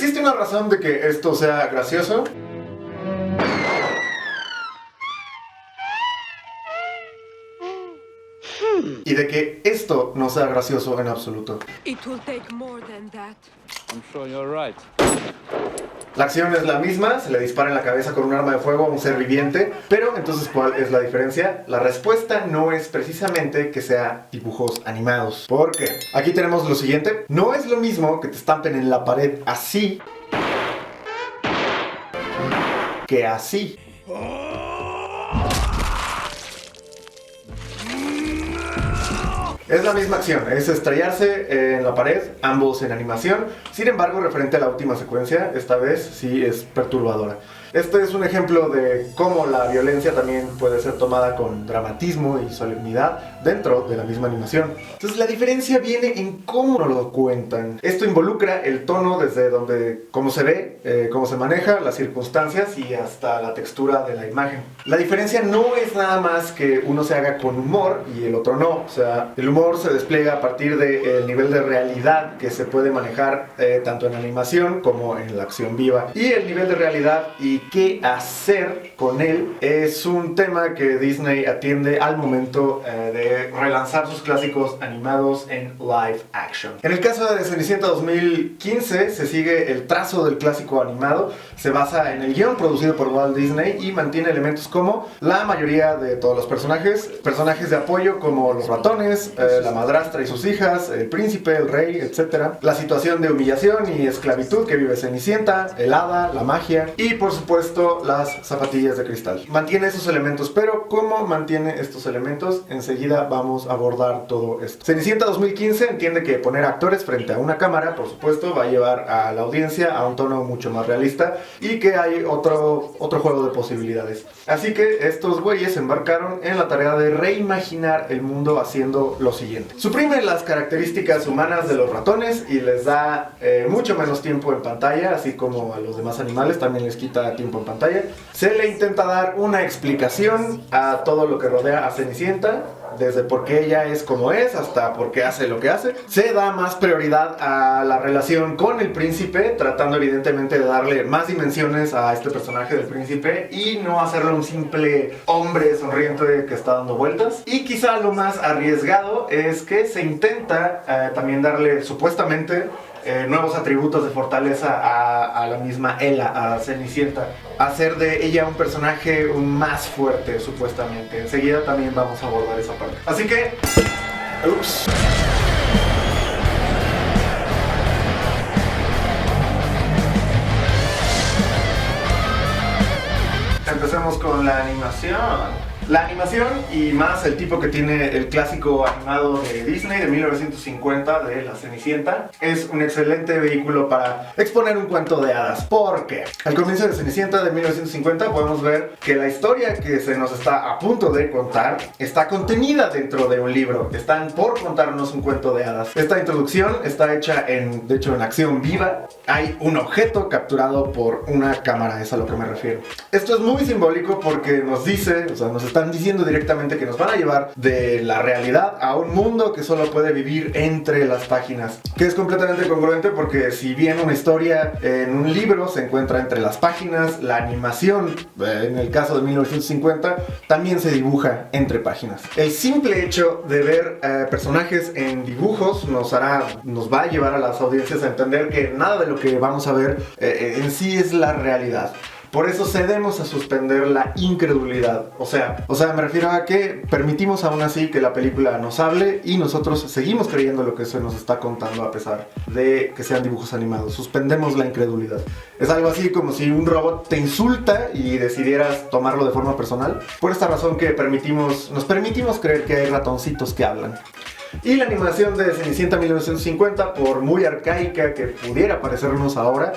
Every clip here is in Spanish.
¿Existe una razón de que esto sea gracioso? Y de que esto no sea gracioso en absoluto. It will take more than that. I'm sure you're right. La acción es la misma, se le dispara en la cabeza con un arma de fuego a un ser viviente, pero entonces ¿cuál es la diferencia? La respuesta no es precisamente que sea dibujos animados. ¿Por qué? Aquí tenemos lo siguiente. No es lo mismo que te estampen en la pared así que así. Es la misma acción, es estrellarse en la pared, ambos en animación. Sin embargo, referente a la última secuencia, esta vez sí es perturbadora. Este es un ejemplo de cómo la violencia también puede ser tomada con dramatismo y solemnidad dentro de la misma animación. Entonces la diferencia viene en cómo nos lo cuentan. Esto involucra el tono desde donde, cómo se ve, cómo se maneja, las circunstancias y hasta la textura de la imagen. La diferencia no es nada más que uno se haga con humor y el otro no. O sea, el humor se despliega a partir del nivel de realidad que se puede manejar tanto en animación como en la acción viva. Y el nivel de realidad y qué hacer con él es un tema que Disney atiende al momento de relanzar sus clásicos animados en live action. En el caso de Cenicienta 2015 se sigue el trazo del clásico animado, se basa en el guión producido por Walt Disney y mantiene elementos como la mayoría de todos los personajes de apoyo como los ratones, la madrastra y sus hijas, el príncipe, el rey, etc. La situación de humillación y esclavitud que vive Cenicienta, el hada, la magia y por supuesto las zapatillas de cristal. Mantiene esos elementos, pero ¿cómo mantiene estos elementos? Enseguida vamos a abordar todo esto. Cenicienta 2015 entiende que poner actores frente a una cámara, por supuesto, va a llevar a la audiencia a un tono mucho más realista y que hay otro juego de posibilidades. Así que estos güeyes se embarcaron en la tarea de reimaginar el mundo haciendo lo siguiente. Suprime las características humanas de los ratones y les da mucho menos tiempo en pantalla, así como a los demás animales también les quita tiempo en pantalla. Se le intenta dar una explicación a todo lo que rodea a Cenicienta, desde por qué ella es como es hasta por qué hace lo que hace. Se da más prioridad a la relación con el príncipe, tratando evidentemente de darle más dimensiones a este personaje del príncipe y no hacerlo un simple hombre sonriente que está dando vueltas. Y quizá lo más arriesgado es que se intenta también darle supuestamente nuevos atributos de fortaleza a la misma Ella, a Cenicienta. Hacer de ella un personaje más fuerte, supuestamente. Enseguida también vamos a abordar esa parte. Así que... Ups. Empecemos con la animación. La animación y más el tipo que tiene el clásico animado de Disney de 1950 de La Cenicienta es un excelente vehículo para exponer un cuento de hadas, porque al comienzo de Cenicienta de 1950 podemos ver que la historia que se nos está a punto de contar está contenida dentro de un libro. Están por contarnos un cuento de hadas. Esta introducción está hecha de hecho en acción viva. Hay un objeto capturado por una cámara, es a lo que me refiero. Esto es muy simbólico porque nos dice, o sea, nos están diciendo directamente que nos van a llevar de la realidad a un mundo que solo puede vivir entre las páginas, que es completamente congruente porque si bien una historia en un libro se encuentra entre las páginas, la animación en el caso de 1950 también se dibuja entre páginas. El simple hecho de ver personajes en dibujos nos va a llevar a las audiencias a entender que nada de lo que vamos a ver en sí es la realidad. Por eso cedemos a suspender la incredulidad. O sea, me refiero a que permitimos aún así que la película nos hable y nosotros seguimos creyendo lo que se nos está contando a pesar de que sean dibujos animados. Suspendemos la incredulidad. Es algo así como si un robot te insulta y decidieras tomarlo de forma personal. Por esta razón que nos permitimos creer que hay ratoncitos que hablan. Y la animación de Cenicienta 1950, por muy arcaica que pudiera parecernos ahora,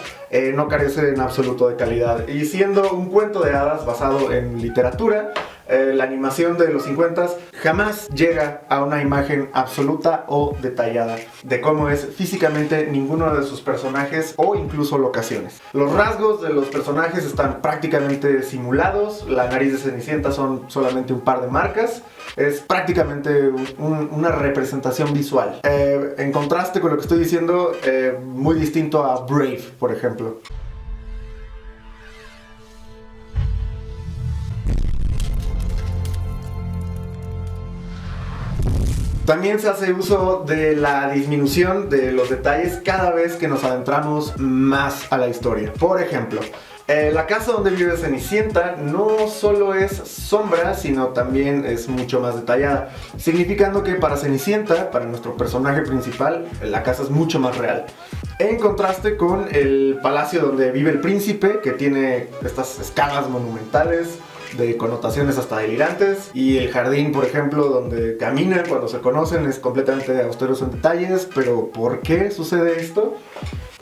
no carece en absoluto de calidad. Y siendo un cuento de hadas basado en literatura, la animación de los 50 jamás llega a una imagen absoluta o detallada de cómo es físicamente ninguno de sus personajes o incluso locaciones. Los rasgos de los personajes están prácticamente simulados, la nariz de Cenicienta son solamente un par de marcas Es prácticamente una representación visual. En contraste con lo que estoy diciendo, muy distinto a Brave, por ejemplo. También se hace uso de la disminución de los detalles cada vez que nos adentramos más a la historia. Por ejemplo, la casa donde vive Cenicienta no solo es sombra, sino también es mucho más detallada, significando que para Cenicienta, para nuestro personaje principal, la casa es mucho más real. En contraste con el palacio donde vive el príncipe, que tiene estas escalas monumentales, de connotaciones hasta delirantes, y el jardín, por ejemplo, donde caminan cuando se conocen, es completamente austero en detalles. Pero ¿por qué sucede esto?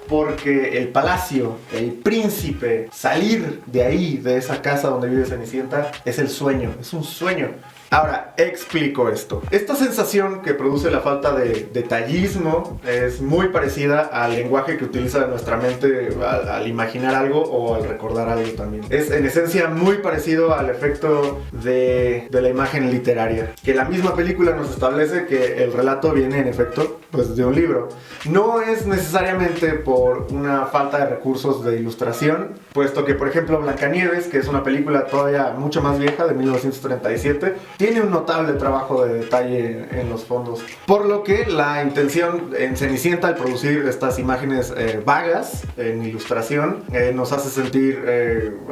Porque el palacio, el príncipe, salir de ahí, de esa casa donde vive Cenicienta, es el sueño, es un sueño. Ahora, explico esto. Esta sensación que produce la falta de detallismo es muy parecida al lenguaje que utiliza nuestra mente al imaginar algo o al recordar algo también. Es en esencia muy parecido al efecto de la imagen literaria, que la misma película nos establece que el relato viene en efecto pues de un libro. No es necesariamente por una falta de recursos de ilustración, puesto que por ejemplo Blancanieves, que es una película todavía mucho más vieja, de 1937, tiene un notable trabajo de detalle en los fondos. Por lo que la intención en Cenicienta al producir estas imágenes vagas en ilustración nos hace sentir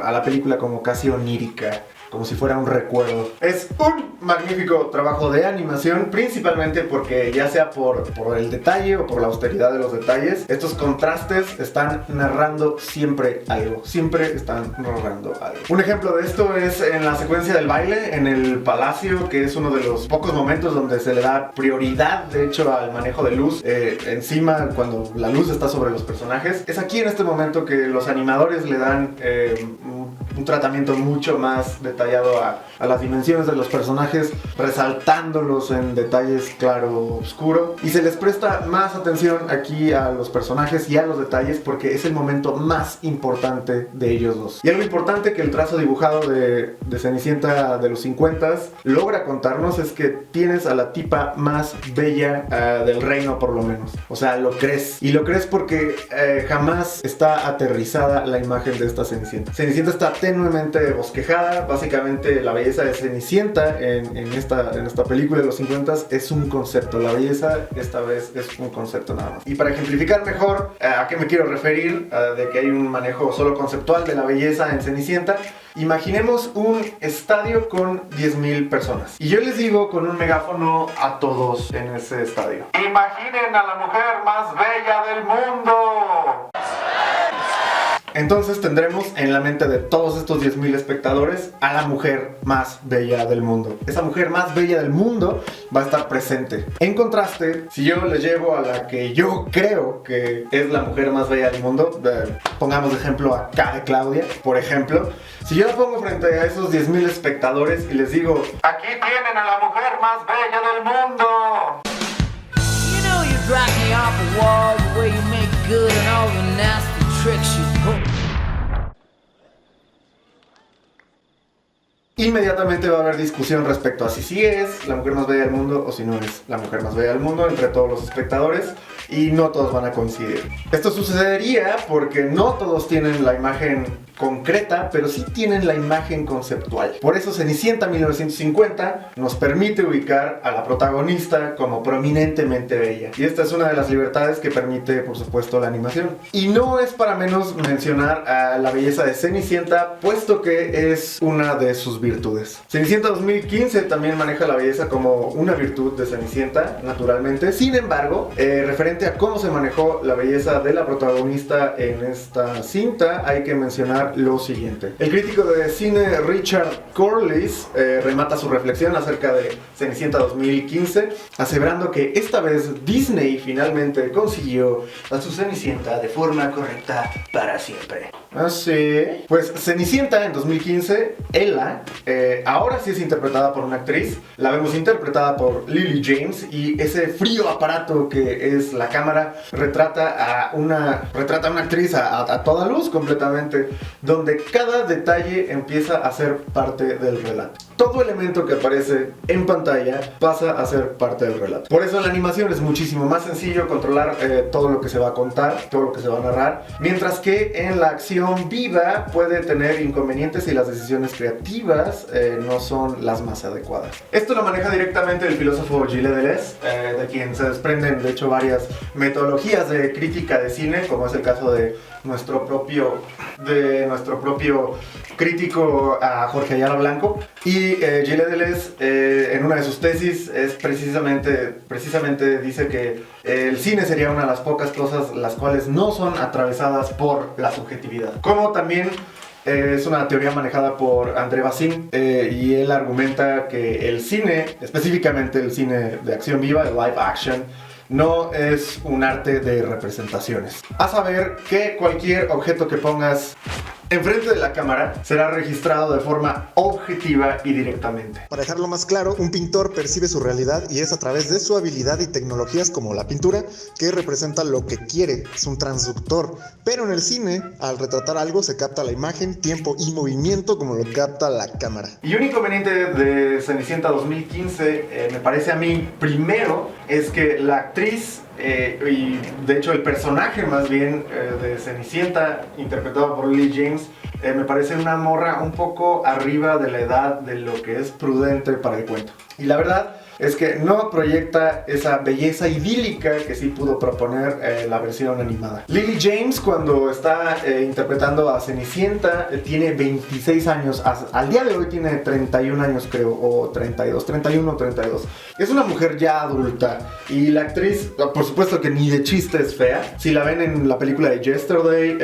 a la película como casi onírica, como si fuera un recuerdo. Es un magnífico trabajo de animación, principalmente porque ya sea por el detalle o por la austeridad de los detalles, estos contrastes están narrando siempre algo, siempre están narrando algo. Un ejemplo de esto es en la secuencia del baile en el palacio, que es uno de los pocos momentos donde se le da prioridad, de hecho, al manejo de luz encima, cuando la luz está sobre los personajes. Es aquí en este momento que los animadores le dan un tratamiento mucho más detallado a las dimensiones de los personajes, resaltándolos en detalles claro, oscuro, y se les presta más atención aquí a los personajes y a los detalles porque es el momento más importante de ellos dos. Y algo importante que el trazo dibujado de Cenicienta de los 50s logra contarnos es que tienes a la tipa más bella del reino, por lo menos. O sea, lo crees, y lo crees porque jamás está aterrizada la imagen de esta Cenicienta. Cenicienta está tenuemente bosquejada. Básicamente la belleza de Cenicienta en esta película de los 50s es un concepto. La belleza esta vez es un concepto nada más. Y para ejemplificar mejor a qué me quiero referir, de que hay un manejo solo conceptual de la belleza en Cenicienta, imaginemos un estadio con 10,000 personas. Y yo les digo con un megáfono a todos en ese estadio: imaginen a la mujer más bella del mundo. Entonces tendremos en la mente de todos estos 10,000 espectadores a la mujer más bella del mundo. Esa mujer más bella del mundo va a estar presente. En contraste, si yo les llevo a la que yo creo que es la mujer más bella del mundo, pongamos de ejemplo a K de Claudia, por ejemplo. Si yo la pongo frente a esos 10,000 espectadores y les digo: aquí tienen a la mujer más bella del mundo. You know you drive me off the wall, the way you make good and all the nasty tricks you pull. Inmediatamente va a haber discusión respecto a si sí es la mujer más bella del mundo o si no es la mujer más bella del mundo entre todos los espectadores, y no todos van a coincidir. Esto sucedería porque no todos tienen la imagen concreta, pero sí tienen la imagen conceptual. Por eso Cenicienta 1950 nos permite ubicar a la protagonista como prominentemente bella, y esta es una de las libertades que permite, por supuesto, la animación. Y no es para menos mencionar a la belleza de Cenicienta, puesto que es una de sus virtudes. Cenicienta 2015 también maneja la belleza como una virtud de Cenicienta, naturalmente. Sin embargo, referente a cómo se manejó la belleza de la protagonista en esta cinta, hay que mencionar lo siguiente. El crítico de cine Richard Corliss remata su reflexión acerca de Cenicienta 2015, aseverando que esta vez Disney finalmente consiguió a su Cenicienta de forma correcta para siempre. ¿Ah, sí? Pues Cenicienta en 2015, Ella, ahora sí es interpretada por una actriz. La vemos interpretada por Lily James, y ese frío aparato que es la cámara retrata a una actriz a toda luz completamente, donde cada detalle empieza a ser parte del relato. todo elemento que aparece en pantalla pasa a ser parte del relato. Por eso en la animación es muchísimo más sencillo controlar todo lo que se va a contar, todo lo que se va a narrar, mientras que en la acción viva puede tener inconvenientes y las decisiones creativas no son las más adecuadas. Esto lo maneja directamente el filósofo Gilles Deleuze, de quien se desprenden de hecho varias metodologías de crítica de cine, como es el caso de nuestro propio crítico a Jorge Ayala Blanco. Y Gilles Deleuze en una de sus tesis es precisamente dice que el cine sería una de las pocas cosas las cuales no son atravesadas por la subjetividad. Como también es una teoría manejada por André Bazin y él argumenta que el cine, específicamente el cine de acción viva, el live action, no es un arte de representaciones. A saber que cualquier objeto que pongas enfrente de la cámara será registrado de forma objetiva y directamente. Para dejarlo más claro, un pintor percibe su realidad y es a través de su habilidad y tecnologías como la pintura que representa lo que quiere, es un transductor. Pero en el cine, al retratar algo se capta la imagen, tiempo y movimiento como lo capta la cámara. Y un inconveniente de Cenicienta 2015, me parece a mí, primero, es que la actriz y de hecho el personaje más bien de Cenicienta, interpretado por Lily James, me parece una morra un poco arriba de la edad de lo que es prudente para el cuento. Y la verdad es que no proyecta esa belleza idílica que sí pudo proponer la versión animada. Lily James, cuando está interpretando a Cenicienta, tiene 26 años. Al día de hoy tiene 31 años, creo, o 32, 31 o 32. Es una mujer ya adulta y la actriz, por supuesto que ni de chiste es fea. Si la ven en la película de Yesterday,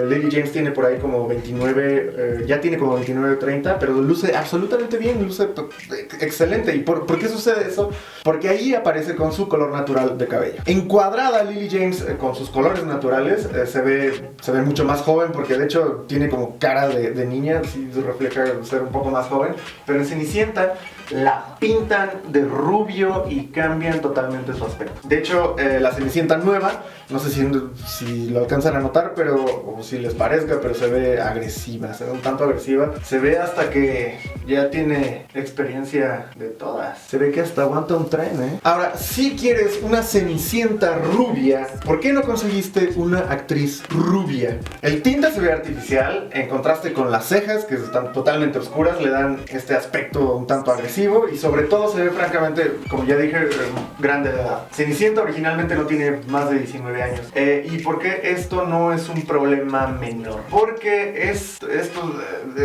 Lily James tiene por ahí como 29, ya tiene como 29 o 30, pero luce absolutamente bien, luce excelente. ¿Y por qué sucede eso? Porque ahí aparece con su color natural de cabello. Encuadrada Lily James con sus colores naturales, se ve mucho más joven, porque de hecho tiene como cara de niña, sí refleja ser un poco más joven, pero en Cenicienta la pintan de rubio y cambian totalmente su aspecto. De hecho, la Cenicienta nueva, no sé si lo alcanzan a notar, o si les parezca, pero se ve agresiva, se ve un tanto agresiva. Se ve hasta que ya tiene experiencia de todas. Se ve que hasta aguanta un tren, ¿eh? Ahora, si quieres una Cenicienta rubia, ¿por qué no conseguiste una actriz rubia? El tinte se ve artificial, en contraste con las cejas, que están totalmente oscuras, le dan este aspecto un tanto agresivo. Y sobre todo se ve francamente, como ya dije, grande de edad. Cenicienta originalmente no tiene más de 19 años. ¿Y por qué esto no es un problema menor? Porque esto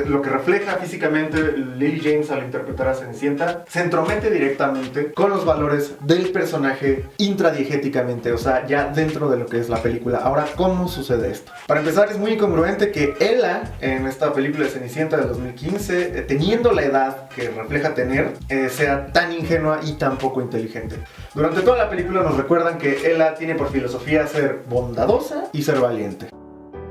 lo que refleja físicamente Lily James al interpretar a Cenicienta, se entromete directamente con los valores del personaje intradiegéticamente, o sea, ya dentro de lo que es la película. Ahora, ¿cómo sucede esto? Para empezar, es muy incongruente que Ella, en esta película de Cenicienta del 2015, teniendo la edad que refleja tener, sea tan ingenua y tan poco inteligente. Durante toda la película nos recuerdan que Ella tiene por filosofía ser bondadosa y ser valiente.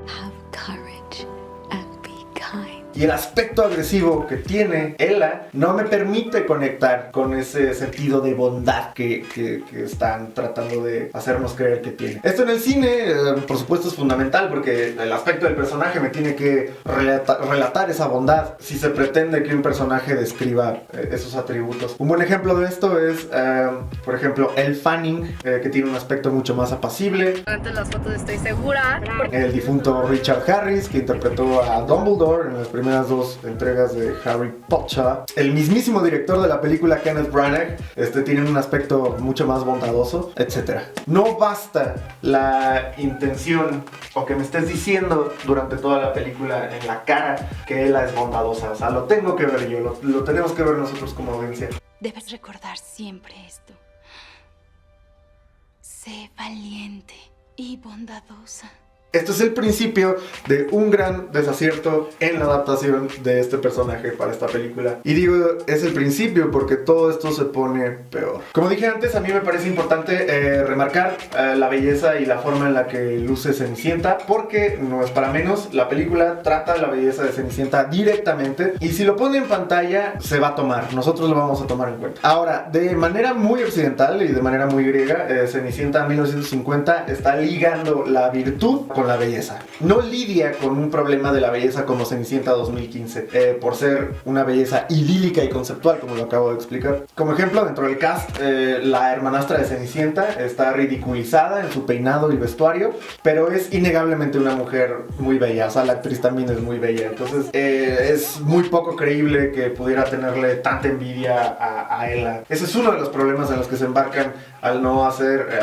Have courage and be kind. Y el aspecto agresivo que tiene Ella no me permite conectar con ese sentido de bondad que están tratando de hacernos creer que tiene. Esto en el cine, por supuesto, es fundamental, porque el aspecto del personaje me tiene que relatar esa bondad si se pretende que un personaje describa esos atributos. Un buen ejemplo de esto es, por ejemplo, Elle Fanning, que tiene un aspecto mucho más apacible. Antes las fotos estoy segura. El difunto Richard Harris, que interpretó a Dumbledore en las primeras dos entregas de Harry Potter. El mismísimo director de la película, Kenneth Branagh, tiene un aspecto mucho más bondadoso, etc. No basta la intención o que me estés diciendo durante toda la película en la cara que Ella es bondadosa. O sea, lo tengo que ver yo, lo tenemos que ver nosotros como audiencia. Debes recordar siempre esto. Sé valiente y bondadosa. Esto es el principio de un gran desacierto en la adaptación de este personaje para esta película. Y digo, es el principio porque todo esto se pone peor. Como dije antes, a mí me parece importante remarcar la belleza y la forma en la que luce Cenicienta, porque no es para menos, la película trata la belleza de Cenicienta directamente, y si lo pone en pantalla se va a tomar, nosotros lo vamos a tomar en cuenta. Ahora, de manera muy occidental y de manera muy griega, Cenicienta 1950 está ligando la virtud con la belleza. No lidia con un problema de la belleza como Cenicienta 2015, por ser una belleza idílica y conceptual, como lo acabo de explicar. Como ejemplo, dentro del cast, la hermanastra de Cenicienta está ridiculizada en su peinado y vestuario, pero es innegablemente una mujer muy bella. O sea, la actriz también es muy bella. Entonces, es muy poco creíble que pudiera tenerle tanta envidia a Ella. Ese es uno de los problemas en los que se embarcan al no hacer,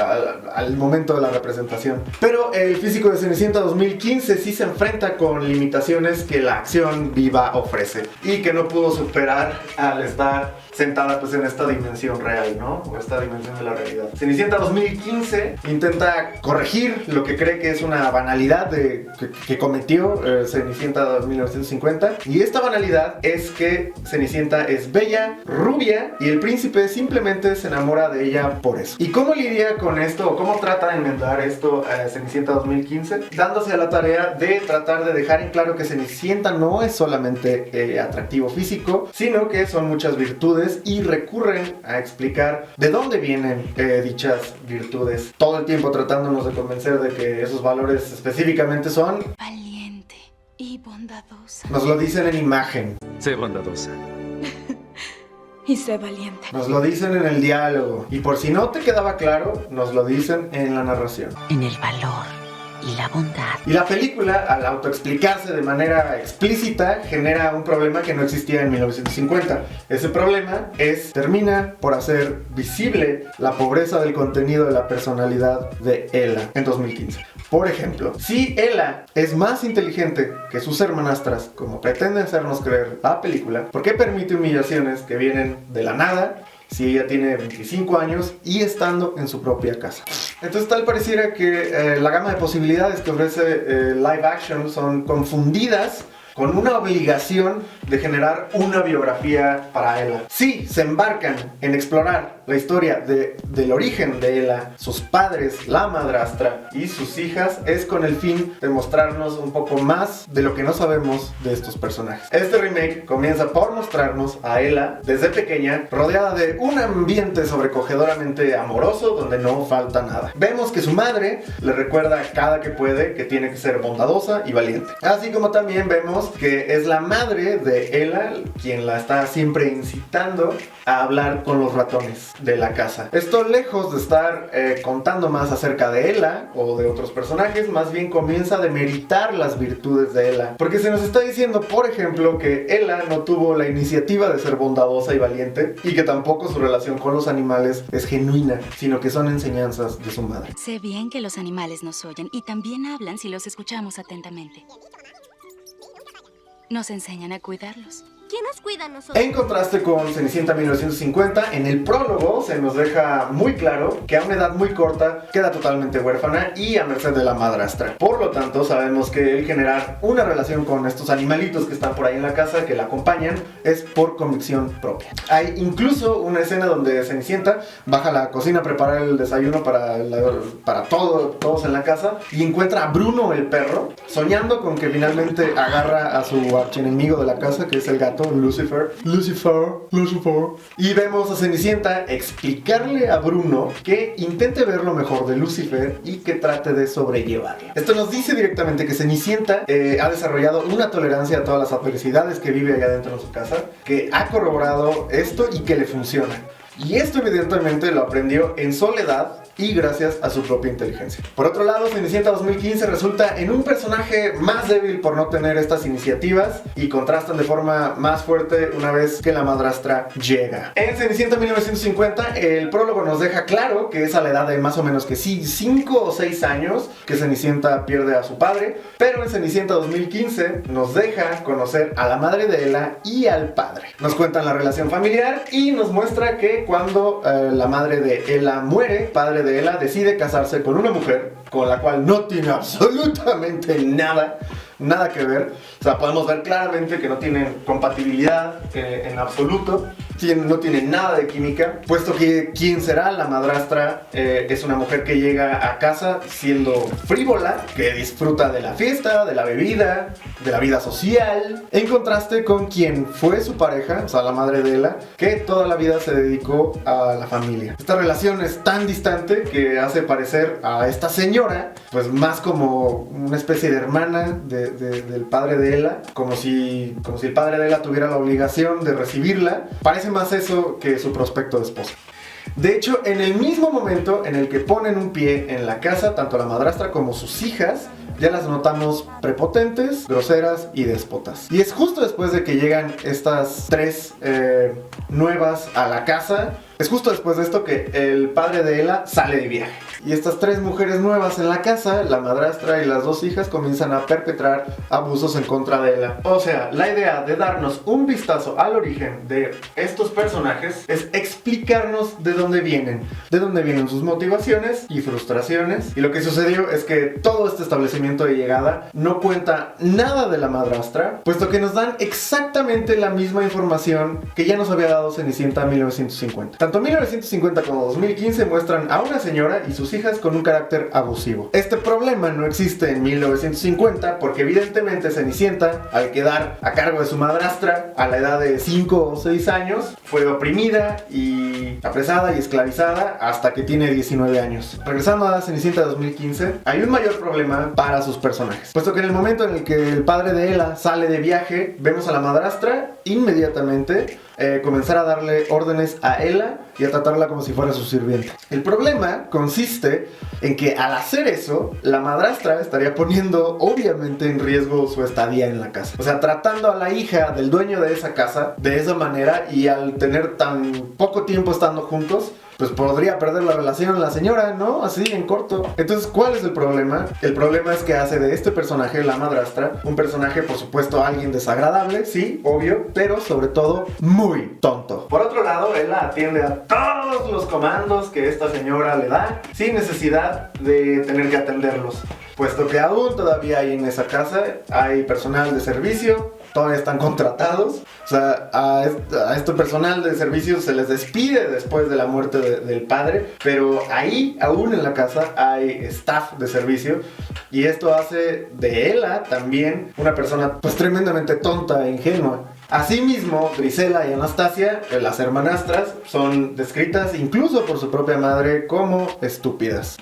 al momento de la representación. Pero el físico de Cenicienta 2015 sí se enfrenta con limitaciones que la acción viva ofrece y que no pudo superar al estar sentada pues en esta dimensión real, ¿no? O esta dimensión de la realidad. Cenicienta 2015 intenta corregir lo que cree que es una banalidad que cometió Cenicienta 1950, y esta banalidad es que Cenicienta es bella, rubia, y el príncipe simplemente se enamora de ella por eso. ¿Y cómo lidia con esto, o cómo trata de enmendar esto Cenicienta 2015? Dándose a la tarea de tratar de dejar en claro que Cenicienta no es solamente atractivo físico, sino que son muchas virtudes, y recurren a explicar de dónde vienen dichas virtudes, todo el tiempo tratándonos de convencer de que esos valores específicamente son Valiente y bondadosa. Nos lo dicen en imagen, Sé bondadosa. Y sé valiente. nos lo dicen en el diálogo, y por si no te quedaba claro, nos lo dicen en la narración. En el valor y la bondad. Y la película, al autoexplicarse de manera explícita, genera un problema que no existía en 1950. Ese problema termina por hacer visible la pobreza del contenido de la personalidad de Ella en 2015. Por ejemplo, si Ella es más inteligente que sus hermanastras, como pretende hacernos creer la película, ¿por qué permite humillaciones que vienen de la nada si ella tiene 25 años y estando en su propia casa? Entonces tal pareciera que la gama de posibilidades que ofrece live action son confundidas con una obligación de generar una biografía para Ella. Si se embarcan en explorar la historia del origen de Ella, sus padres, la madrastra y sus hijas, es con el fin de mostrarnos un poco más de lo que no sabemos de estos personajes. Este remake comienza por mostrarnos a Ella desde pequeña, rodeada de un ambiente sobrecogedoramente amoroso donde no falta nada. Vemos que su madre le recuerda cada que puede que tiene que ser bondadosa y valiente. Así como también vemos que es la madre de Ella quien la está siempre incitando a hablar con los ratones de la casa. Esto, lejos de estar contando más acerca de Ella o de otros personajes, más bien comienza a demeritar las virtudes de Ella, porque se nos está diciendo, por ejemplo, que Ella no tuvo la iniciativa de ser bondadosa y valiente, y que tampoco su relación con los animales es genuina, sino que son enseñanzas de su madre. Sé bien que los animales nos oyen y también hablan si los escuchamos atentamente. Nos enseñan a cuidarlos. ¿Quién nos cuida a nosotros? En contraste con Cenicienta 1950, en el prólogo se nos deja muy claro que a una edad muy corta queda totalmente huérfana y a merced de la madrastra. Por lo tanto, sabemos que el generar una relación con estos animalitos que están por ahí en la casa, que la acompañan, es por convicción propia. Hay incluso una escena donde Cenicienta baja a la cocina a preparar el desayuno para todos en la casa, y encuentra a Bruno, el perro, soñando con que finalmente agarra a su archienemigo de la casa, que es el gato Lucifer. Y vemos a Cenicienta explicarle a Bruno que intente ver lo mejor de Lucifer y que trate de sobrellevarlo. Esto nos dice directamente que Cenicienta ha desarrollado una tolerancia a todas las adversidades que vive allá dentro de su casa, que ha corroborado esto y que le funciona. Y esto evidentemente lo aprendió en soledad y gracias a su propia inteligencia. Por otro lado, Cenicienta 2015 resulta en un personaje más débil por no tener estas iniciativas, y contrastan de forma más fuerte una vez que la madrastra llega. En Cenicienta 1950, el prólogo nos deja claro que es a la edad de más o menos que 5 o 6 años que Cenicienta pierde a su padre, pero en Cenicienta 2015 nos deja conocer a la madre de Ella y al padre. Nos cuentan la relación familiar y nos muestra que cuando la madre de Ella muere, padre de Ella decide casarse con una mujer con la cual no tiene absolutamente nada que ver. O sea, podemos ver claramente que no tienen compatibilidad en absoluto. no tiene nada de química, puesto que quien será la madrastra es una mujer que llega a casa siendo frívola, que disfruta de la fiesta, de la bebida, de la vida social, en contraste con quien fue su pareja, o sea, la madre de Ella, que toda la vida se dedicó a la familia. Esta relación es tan distante que hace parecer a esta señora pues más como una especie de hermana del padre de Ella, como si el padre de Ella tuviera la obligación de recibirla. Parece más eso que su prospecto de esposa. De hecho, en el mismo momento en el que ponen un pie en la casa, tanto la madrastra como sus hijas ya las notamos prepotentes, groseras y déspotas. Y es justo después de que llegan estas tres nuevas a la casa, es justo después de esto que el padre de Ella sale de viaje. Y estas tres mujeres nuevas en la casa, la madrastra y las dos hijas, comienzan a perpetrar abusos en contra de Ella. O sea, la idea de darnos un vistazo al origen de estos personajes es explicarnos de dónde vienen sus motivaciones y frustraciones. Y lo que sucedió es que todo este establecimiento de llegada no cuenta nada de la madrastra, puesto que nos dan exactamente la misma información que ya nos había dado Cenicienta en 1950. Tanto 1950 como 2015 muestran a una señora y sus hijas con un carácter abusivo. Este problema no existe en 1950 porque evidentemente Cenicienta, al quedar a cargo de su madrastra a la edad de 5 o 6 años, fue oprimida y apresada y esclavizada hasta que tiene 19 años. Regresando a Cenicienta de 2015, hay un mayor problema para sus personajes, puesto que en el momento en el que el padre de Ella sale de viaje, vemos a la madrastra inmediatamente comenzar a darle órdenes a Ella y a tratarla como si fuera su sirviente. El problema consiste en que al hacer eso, la madrastra estaría poniendo obviamente en riesgo su estadía en la casa. O sea, tratando a la hija del dueño de esa casa de esa manera, y al tener tan poco tiempo estando juntos, pues podría perder la relación la señora, ¿no? Así en corto. Entonces, ¿cuál es el problema? El problema es que hace de este personaje, la madrastra, un personaje, por supuesto, alguien desagradable, sí, obvio, pero sobre todo muy tonto. Por otro lado, él atiende a todos los comandos que esta señora le da sin necesidad de tener que atenderlos, puesto que aún todavía hay en esa casa, hay personal de servicio, todavía están contratados. O sea, a este personal de servicios se les despide después de la muerte del padre, pero ahí, aún en la casa, hay staff de servicio, y esto hace de Ella también una persona pues tremendamente tonta e ingenua. Asimismo, Grisela y Anastasia, las hermanastras, son descritas incluso por su propia madre como estúpidas.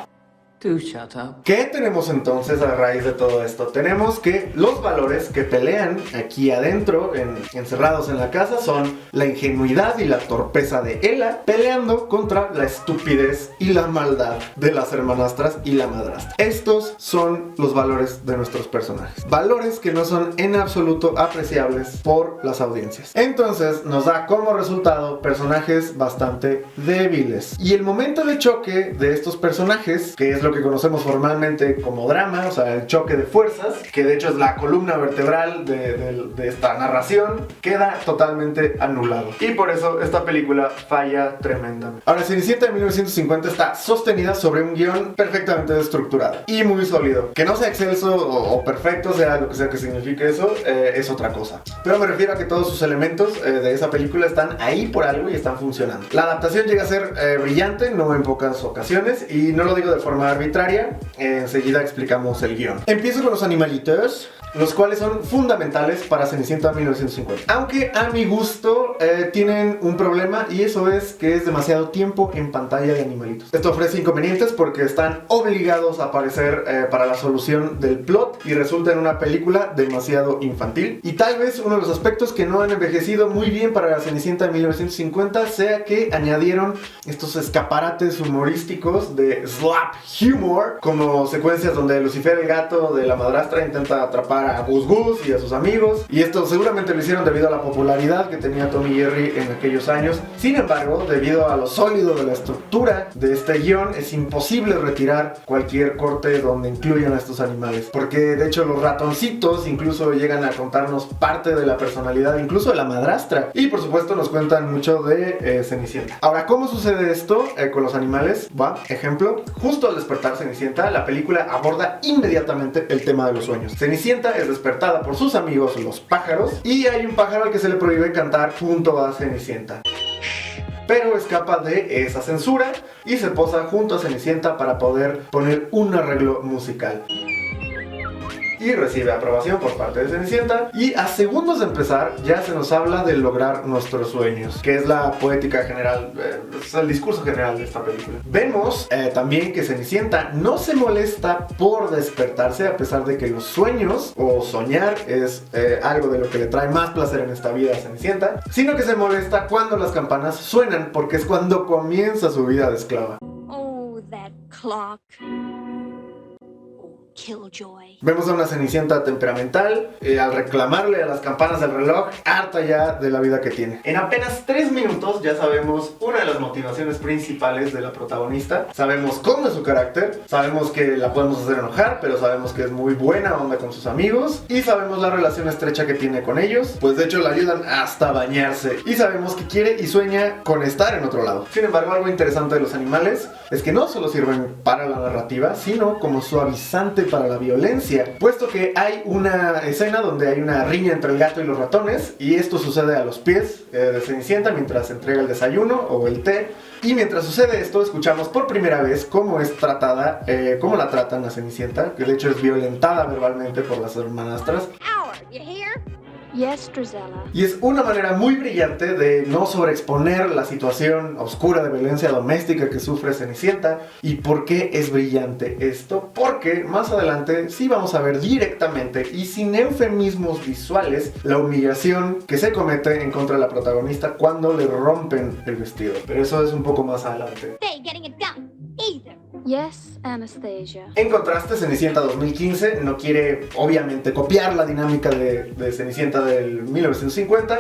Shut up. ¿Qué tenemos entonces a raíz de todo esto? Tenemos que los valores que pelean aquí adentro, encerrados en la casa, son la ingenuidad y la torpeza de Ella, peleando contra la estupidez y la maldad de las hermanastras y la madrastra. Estos son los valores de nuestros personajes. Valores que no son en absoluto apreciables por las audiencias. Entonces nos da como resultado personajes bastante débiles. Y el momento de choque de estos personajes, que es lo que conocemos formalmente como drama, o sea, el choque de fuerzas, que de hecho es la columna vertebral de esta narración, queda totalmente anulado. Y por eso esta película falla tremendamente. Ahora, Cenicienta de 1950 está sostenida sobre un guión perfectamente estructurado y muy sólido. Que no sea excelso o perfecto, sea lo que sea que signifique eso, es otra cosa. Pero me refiero a que todos sus elementos de esa película están ahí por algo y están funcionando. La adaptación llega a ser brillante, no en pocas ocasiones, y no lo digo de forma arbitraria. Enseguida explicamos el guión. Empiezo con los animalitos, los cuales son fundamentales para Cenicienta 1950. Aunque a mi gusto tienen un problema, y eso es que es demasiado tiempo en pantalla de animalitos. Esto ofrece inconvenientes porque están obligados a aparecer para la solución del plot y resulta en una película demasiado infantil. Y tal vez uno de los aspectos que no han envejecido muy bien para la Cenicienta de 1950 sea que añadieron estos escaparates humorísticos de slap humor, como secuencias donde Lucifer, el gato de la madrastra, intenta atrapar a Gus Gus y a sus amigos, y esto seguramente lo hicieron debido a la popularidad que tenía Tom y Jerry en aquellos años. Sin embargo, debido a lo sólido de la estructura de este guión, es imposible retirar cualquier corte donde incluyan a estos animales, porque de hecho los ratoncitos incluso llegan a contarnos parte de la personalidad incluso de la madrastra, y por supuesto nos cuentan mucho de Cenicienta. Ahora, ¿cómo sucede esto con los animales? Va, ejemplo, justo al despertar Cenicienta, la película aborda inmediatamente el tema de los sueños. Cenicienta Cenicienta es despertada por sus amigos los pájaros y hay un pájaro al que se le prohíbe cantar junto a Cenicienta. Pero escapa de esa censura y se posa junto a Cenicienta para poder poner un arreglo musical. Y recibe aprobación por parte de Cenicienta. Y a segundos de empezar ya se nos habla de lograr nuestros sueños, que es la poética general, es el discurso general de esta película. Vemos también que Cenicienta no se molesta por despertarse, a pesar de que los sueños o soñar es algo de lo que le trae más placer en esta vida a Cenicienta, sino que se molesta cuando las campanas suenan, porque es cuando comienza su vida de esclava. Oh, that clock. Killjoy. Vemos a una Cenicienta temperamental, al reclamarle a las campanas del reloj, harta ya de la vida que tiene. En apenas 3 minutos ya sabemos una de las motivaciones principales de la protagonista. Sabemos cómo es su carácter, sabemos que la podemos hacer enojar, pero sabemos que es muy buena onda con sus amigos y sabemos la relación estrecha que tiene con ellos, pues de hecho la ayudan hasta bañarse, y sabemos que quiere y sueña con estar en otro lado. Sin embargo, algo interesante de los animales es que no solo sirven para la narrativa, sino como suavizante para la violencia, puesto que hay una escena donde hay una riña entre el gato y los ratones, y esto sucede a los pies de Cenicienta mientras entrega el desayuno o el té. Y mientras sucede esto, escuchamos por primera vez cómo es tratada, cómo la tratan a Cenicienta, que de hecho es violentada verbalmente por las hermanastras. Yes, Drizella. Y es una manera muy brillante de no sobreexponer la situación oscura de violencia doméstica que sufre Cenicienta. ¿Y por qué es brillante esto? Porque más adelante sí vamos a ver directamente y sin eufemismos visuales la humillación que se comete en contra de la protagonista cuando le rompen el vestido. Pero eso es un poco más adelante. Yes, Anastasia. En contraste, Cenicienta 2015 no quiere obviamente copiar la dinámica de Cenicienta del 1950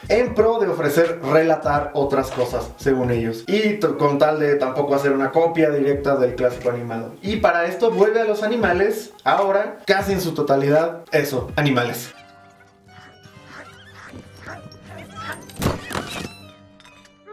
en pro de ofrecer relatar otras cosas, según ellos, y con tal de tampoco hacer una copia directa del clásico animado. Y para esto vuelve a los animales, ahora casi en su totalidad, animales.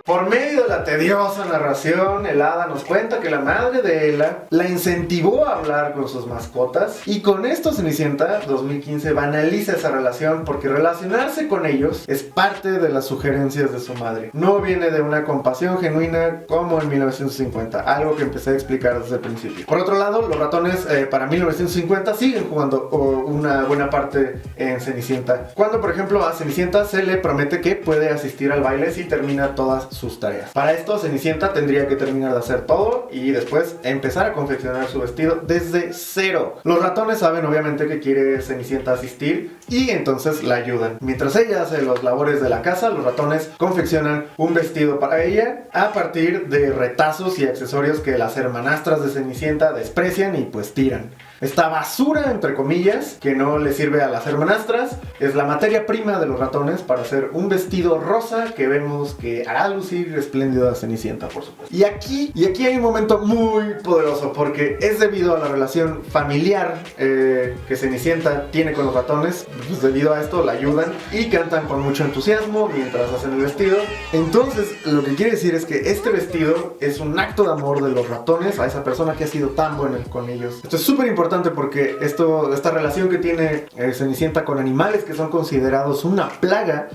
Por medio de la tediosa narración, el hada nos cuenta que la madre de Ella la incentivó a hablar con sus mascotas, y con esto Cenicienta 2015 banaliza esa relación, porque relacionarse con ellos es parte de las sugerencias de su madre. No viene de una compasión genuina como en 1950, algo que empecé a explicar desde el principio. Por otro lado, los ratones para 1950 siguen jugando una buena parte en Cenicienta, cuando por ejemplo a Cenicienta se le promete que puede asistir al baile si termina todas sus tareas. Para esto Cenicienta tendría que terminar de hacer todo y después empezar a confeccionar su vestido desde cero. Los ratones saben obviamente que quiere Cenicienta asistir y entonces la ayudan. Mientras ella hace los labores de la casa, los ratones confeccionan un vestido para ella a partir de retazos y accesorios que las hermanastras de Cenicienta desprecian y pues tiran. Esta basura, entre comillas, que no le sirve a las hermanastras, es la materia prima de los ratones para hacer un vestido rosa que vemos que hará lucir espléndida a Cenicienta, por supuesto. Y aquí hay un momento muy poderoso, porque es debido a la relación familiar que Cenicienta tiene con los ratones. Pues debido a esto la ayudan y cantan con mucho entusiasmo mientras hacen el vestido. Entonces, lo que quiere decir es que este vestido es un acto de amor de los ratones a esa persona que ha sido tan buena con ellos. Esto es súper importante porque esta relación que tiene Cenicienta con animales que son considerados una plaga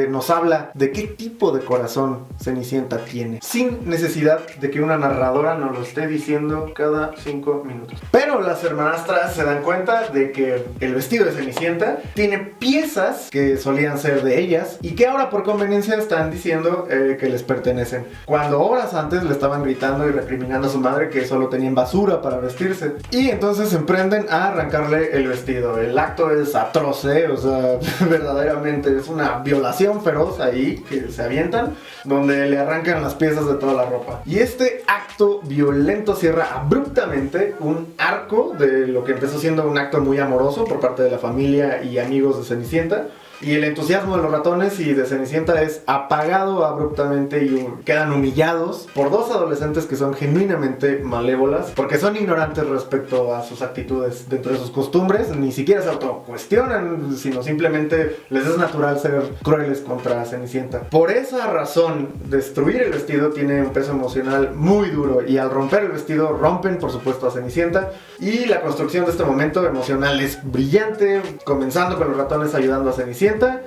nos habla de qué tipo de corazón Cenicienta tiene, sin necesidad de que una narradora nos lo esté diciendo cada 5 minutos. Pero las hermanastras se dan cuenta de que el vestido de Cenicienta tiene piezas que solían ser de ellas y que ahora por conveniencia están diciendo que les pertenecen, cuando horas antes le estaban gritando y recriminando a su madre que solo tenían basura para vestirse. Y entonces emprenden a arrancarle el vestido. El acto es atroz, o sea, verdaderamente es una violación feroz ahí que se avientan, donde le arrancan las piezas de toda la ropa. Y este acto violento cierra abruptamente un arco de lo que empezó siendo un acto muy amoroso por parte de la familia y amigos de Cenicienta, Y el entusiasmo de los ratones y de Cenicienta es apagado abruptamente y quedan humillados por dos adolescentes que son genuinamente malévolas, porque son ignorantes respecto a sus actitudes dentro de sus costumbres, ni siquiera se autocuestionan, sino simplemente les es natural ser crueles contra Cenicienta. Por esa razón, destruir el vestido tiene un peso emocional muy duro, y al romper el vestido rompen por supuesto a Cenicienta, y la construcción de este momento emocional es brillante, comenzando con los ratones ayudando a Cenicienta,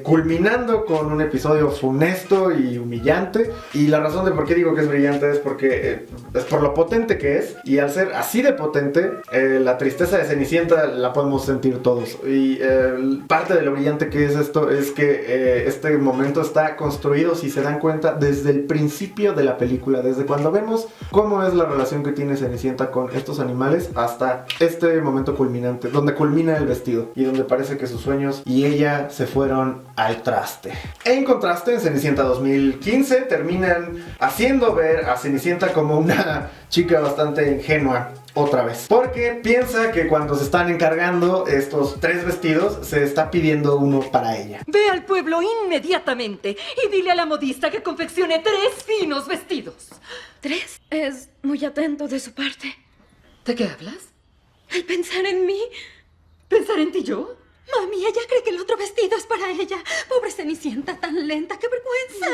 culminando con un episodio funesto y humillante. Y la razón de por qué digo que es brillante es porque es por lo potente que es, y al ser así de potente, la tristeza de Cenicienta la podemos sentir todos. Y parte de lo brillante que es esto es que este momento está construido, si se dan cuenta, desde el principio de la película, desde cuando vemos cómo es la relación que tiene Cenicienta con estos animales hasta este momento culminante, donde culmina el vestido y donde parece que sus sueños y ella se fueron al traste. En contraste, en Cenicienta 2015 terminan haciendo ver a Cenicienta como una chica bastante ingenua otra vez, porque piensa que cuando se están encargando estos 3 vestidos se está pidiendo uno para ella. Ve al pueblo inmediatamente y dile a la modista que confeccione 3 finos vestidos. 3 es muy atento de su parte. ¿De qué hablas? El pensar en mí. ¿Pensar en ti yo? Mami, ella cree que el otro vestido es para ella. Pobre Cenicienta, tan lenta, qué vergüenza.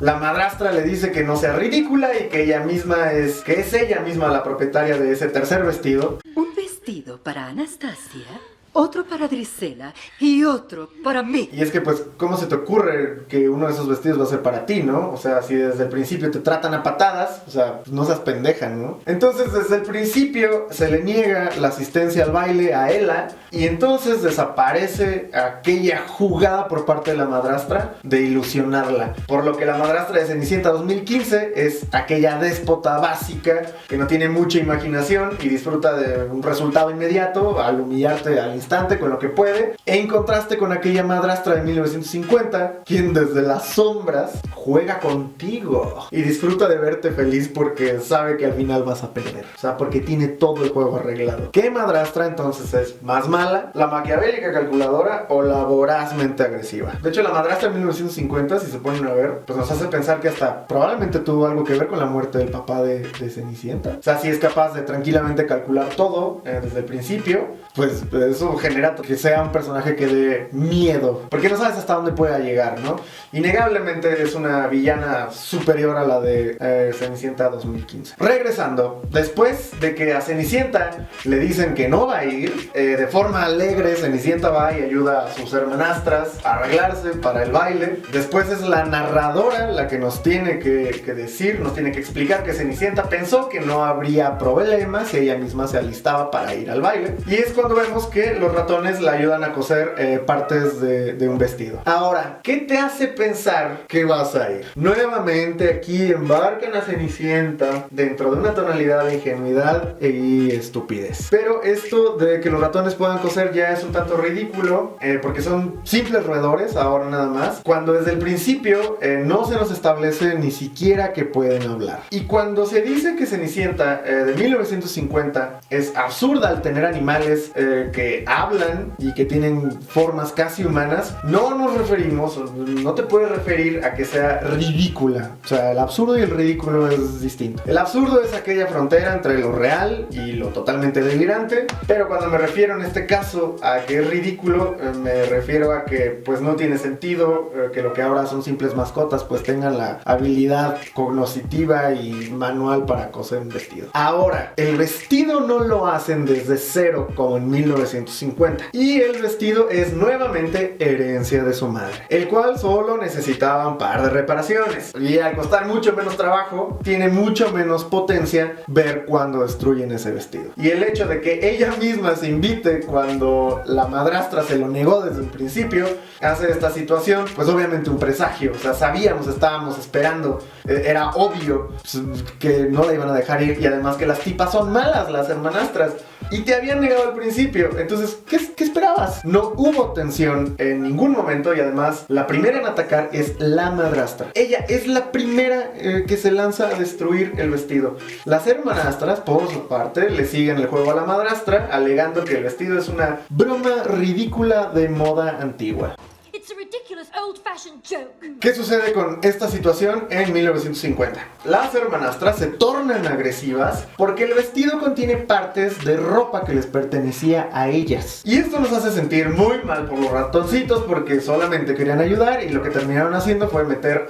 La madrastra le dice que no sea ridícula y que ella misma es ella misma la propietaria de ese tercer vestido. Un vestido para Anastasia, otro para Drizella y otro para mí. Y es que pues, ¿cómo se te ocurre que uno de esos vestidos va a ser para ti, no? O sea, si desde el principio te tratan a patadas, o sea, pues no seas pendeja, ¿no? Entonces desde el principio se le niega la asistencia al baile a Ella, y entonces desaparece aquella jugada por parte de la madrastra de ilusionarla. Por lo que la madrastra de Cenicienta 2015 es aquella déspota básica que no tiene mucha imaginación y disfruta de un resultado inmediato al humillarte al instante con lo que puede, en contraste con aquella madrastra de 1950, quien desde las sombras juega contigo y disfruta de verte feliz porque sabe que al final vas a perder, o sea, porque tiene todo el juego arreglado. ¿Qué madrastra entonces es más mala? ¿La maquiavélica calculadora o la vorazmente agresiva? De hecho, la madrastra de 1950, si se ponen a ver, pues nos hace pensar que hasta probablemente tuvo algo que ver con la muerte del papá de Cenicienta. O sea, si es capaz de tranquilamente calcular todo desde el principio, pues eso genera que sea un personaje que dé miedo, porque no sabes hasta dónde pueda llegar, ¿no? Innegablemente es una villana superior a la de Cenicienta 2015. Regresando, después de que a Cenicienta le dicen que no va a ir, de forma alegre Cenicienta va y ayuda a sus hermanastras a arreglarse para el baile. Después es la narradora la que nos tiene que decir, nos tiene que explicar que Cenicienta pensó que no habría problemas si ella misma se alistaba para ir al baile, y es cuando vemos que los ratones la ayudan a coser partes de un vestido. Ahora, ¿qué te hace pensar que vas a ir? Nuevamente aquí embarcan a Cenicienta dentro de una tonalidad de ingenuidad y estupidez. Pero esto de que los ratones puedan coser ya es un tanto ridículo, porque son simples roedores ahora nada más, cuando desde el principio no se nos establece ni siquiera que pueden hablar. Y cuando se dice que Cenicienta de 1950 es absurda al tener animales que hablan y que tienen formas casi humanas, no nos referimos, no te puedes referir a que sea ridícula. O sea, el absurdo y el ridículo es distinto. El absurdo es aquella frontera entre lo real y lo totalmente delirante, pero cuando me refiero en este caso a que es ridículo, me refiero a que pues no tiene sentido que lo que ahora son simples mascotas pues tengan la habilidad cognitiva y manual para coser un vestido. Ahora, el vestido no lo hacen desde cero como en 1950, y el vestido es nuevamente herencia de su madre, el cual solo necesitaba un par de reparaciones, y al costar mucho menos trabajo tiene mucho menos potencia ver cuando destruyen ese vestido. Y el hecho de que ella misma se invite cuando la madrastra se lo negó desde un principio hace esta situación pues obviamente un presagio. O sea, sabíamos, estábamos esperando, era obvio pues, que no la iban a dejar ir, y además que las tipas son malas, las hermanastras, y te habían negado al principio principio. Entonces, ¿qué esperabas? No hubo tensión en ningún momento y además la primera en atacar es la madrastra. Ella es la primera que se lanza a destruir el vestido. Las hermanastras, por su parte, le siguen el juego a la madrastra, alegando que el vestido es una broma ridícula de moda antigua. It's a ridiculous old-fashioned joke. ¿Qué sucede con esta situación en 1950? Las hermanastras se tornan agresivas porque el vestido contiene partes de ropa que les pertenecía a ellas. Y esto nos hace sentir muy mal por los ratoncitos porque solamente querían ayudar y lo que terminaron haciendo fue meter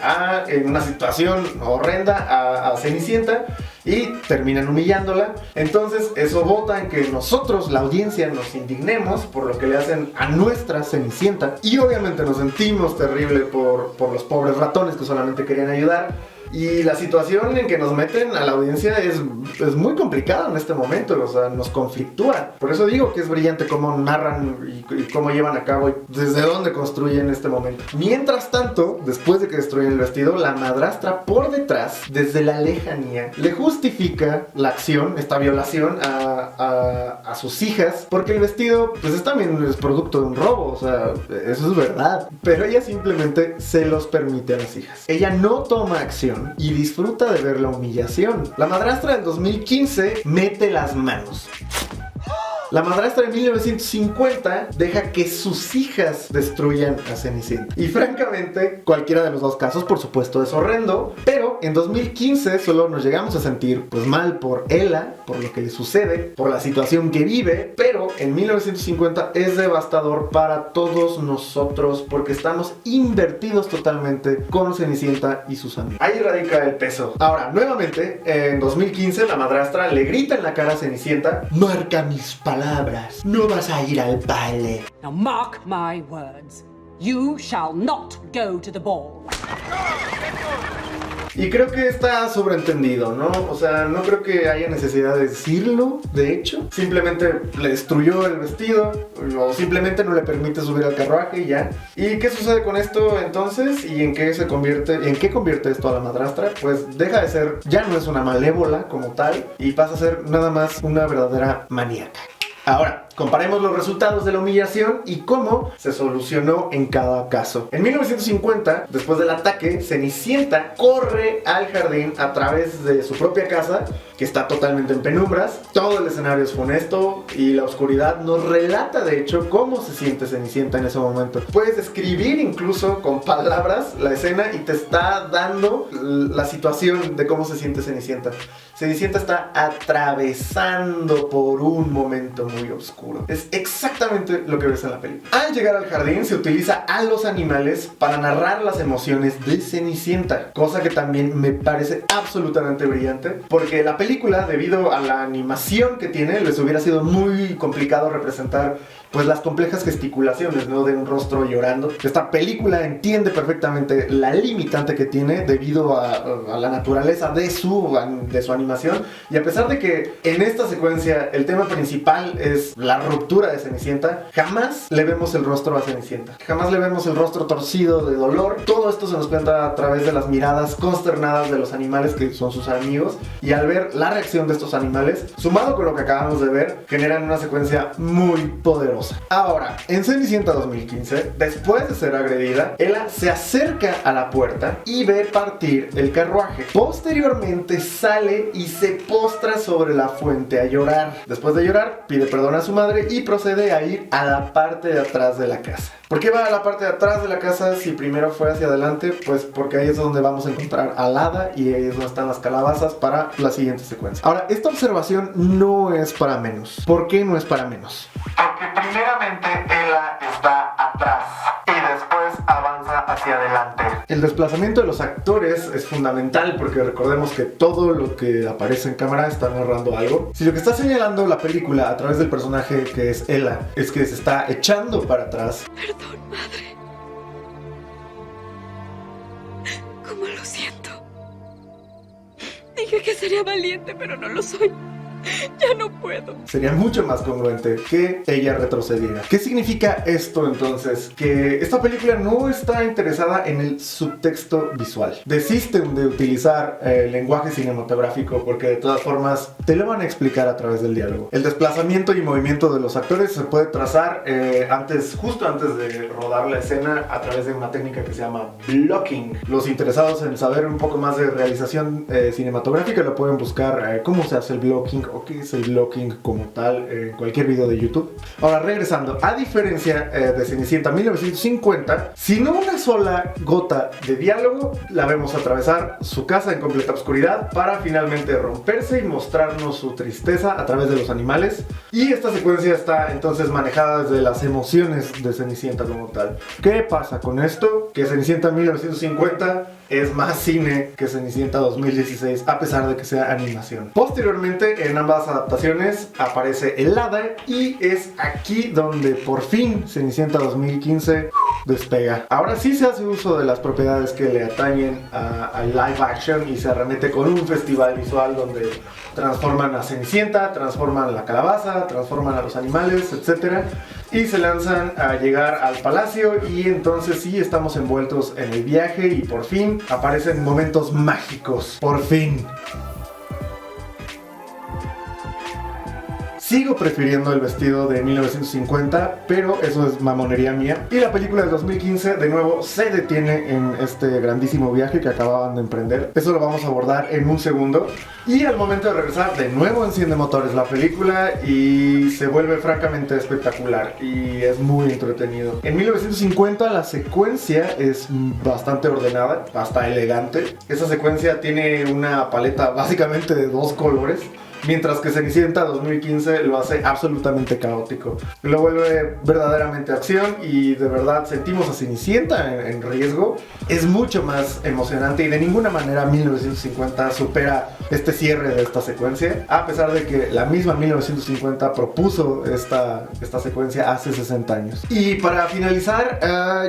en una situación horrenda a Cenicienta y terminan humillándola. Entonces eso bota en que nosotros, la audiencia, nos indignemos por lo que le hacen a nuestra Cenicienta y obviamente nos sentimos terrible por los pobres ratones que solamente querían ayudar. Y la situación en que nos meten a la audiencia es muy complicada en este momento, o sea, nos conflictúa. Por eso digo que es brillante cómo narran y cómo llevan a cabo y desde dónde construyen este momento. Mientras tanto, después de que destruyen el vestido, la madrastra por detrás, desde la lejanía, le justifica la acción, esta violación a sus hijas, porque el vestido, pues también es producto de un robo, o sea, eso es verdad. Pero ella simplemente se los permite a las hijas. Ella no toma acción y disfruta de ver la humillación. La madrastra del 2015 mete las manos. La madrastra de 1950 deja que sus hijas destruyan a Cenicienta. Y francamente, cualquiera de los dos casos, por supuesto, es horrendo. Pero en 2015 solo nos llegamos a sentir pues mal por Ella, por lo que le sucede, por la situación que vive. Pero en 1950 es devastador para todos nosotros porque estamos invertidos totalmente con Cenicienta y sus amigos. Ahí radica el peso. Ahora, nuevamente, en 2015 la madrastra le grita en la cara a Cenicienta: marca mis palabras, no vas a ir al baile. Now mark my words. You shall not go to the ball. Y creo que está sobreentendido, ¿no? O sea, no creo que haya necesidad de decirlo, de hecho. Simplemente le destruyó el vestido o simplemente no le permite subir al carruaje y ya. ¿Y qué sucede con esto entonces? ¿Y en qué convierte esto a la madrastra? Pues deja de ser, ya no es una malévola como tal y pasa a ser nada más una verdadera maníaca. Ahora, comparemos los resultados de la humillación y cómo se solucionó en cada caso. En 1950, después del ataque, Cenicienta corre al jardín a través de su propia casa, que está totalmente en penumbras. Todo el escenario es funesto y la oscuridad nos relata, de hecho, cómo se siente Cenicienta en ese momento. Puedes describir incluso con palabras la escena y te está dando la situación de cómo se siente Cenicienta. Cenicienta está atravesando por un momento muy oscuro. Es exactamente lo que ves en la película. Al llegar al jardín se utiliza a los animales para narrar las emociones de Cenicienta, cosa que también me parece absolutamente brillante, porque la película, debido a la animación que tiene, les hubiera sido muy complicado representar pues las complejas gesticulaciones, ¿no?, de un rostro llorando. Esta película entiende perfectamente la limitante que tiene debido a la naturaleza de su animación, y a pesar de que en esta secuencia el tema principal es la ruptura de Cenicienta, jamás le vemos el rostro a Cenicienta, jamás le vemos el rostro torcido de dolor. Todo esto se nos cuenta a través de las miradas consternadas de los animales que son sus amigos, y al ver la reacción de estos animales, sumado con lo que acabamos de ver, generan una secuencia muy poderosa. Ahora, en Cenicienta 2015, después de ser agredida, Ella se acerca a la puerta y ve partir el carruaje. Posteriormente sale y se postra sobre la fuente a llorar. Después de llorar, pide perdón a su madre y procede a ir a la parte de atrás de la casa. ¿Por qué va a la parte de atrás de la casa si primero fue hacia adelante? Pues porque ahí es donde vamos a encontrar al hada y ahí es donde están las calabazas para la siguiente secuencia. Ahora, esta observación no es para menos. ¿Por qué no es para menos? Porque primeramente Ella está atrás y después avanza hacia adelante. El desplazamiento de los actores es fundamental porque recordemos que todo lo que aparece en cámara está narrando algo. Si lo que está señalando la película a través del personaje que es Ella es que se está echando para atrás. Perdón, madre. ¿Cómo lo siento? Dije que sería valiente, pero no lo soy. Ya no puedo. Sería mucho más congruente que ella retrocediera. ¿Qué significa esto entonces? Que esta película no está interesada en el subtexto visual. Desisten de utilizar el lenguaje cinematográfico porque de todas formas te lo van a explicar a través del diálogo. El desplazamiento y movimiento de los actores se puede trazar justo antes de rodar la escena a través de una técnica que se llama blocking. Los interesados en saber un poco más de realización cinematográfica lo pueden buscar cómo se hace el blocking o qué es el blocking como tal en cualquier video de YouTube. Ahora regresando, a diferencia de Cenicienta 1950, sin una sola gota de diálogo la vemos atravesar su casa en completa oscuridad para finalmente romperse y mostrarnos su tristeza a través de los animales. Y esta secuencia está entonces manejada desde las emociones de Cenicienta como tal. ¿Qué pasa con esto? Que Cenicienta 1950 es más cine que Cenicienta 2016 a pesar de que sea animación. Posteriormente en ambas adaptaciones aparece el hada y es aquí donde por fin Cenicienta 2015 despega. Ahora sí se hace uso de las propiedades que le atañen a live action y se arremete con un festival visual donde transforman a Cenicienta, transforman a la calabaza, transforman a los animales, etc. Y se lanzan a llegar al palacio y entonces sí estamos envueltos en el viaje y por fin aparecen momentos mágicos. Por fin. Sigo prefiriendo el vestido de 1950, pero eso es mamonería mía. Y la película del 2015 de nuevo se detiene en este grandísimo viaje que acababan de emprender. Eso lo vamos a abordar en un segundo. Y al momento de regresar, de nuevo enciende motores la película y se vuelve francamente espectacular y es muy entretenido. En 1950 la secuencia es bastante ordenada, hasta elegante. Esa secuencia tiene una paleta básicamente de 2 colores. Mientras que Cenicienta 2015 lo hace absolutamente caótico. Lo vuelve verdaderamente acción y de verdad sentimos a Cenicienta en riesgo. Es mucho más emocionante y de ninguna manera 1950 supera este cierre de esta secuencia. A pesar de que la misma 1950 propuso esta secuencia hace 60 años. Y para finalizar,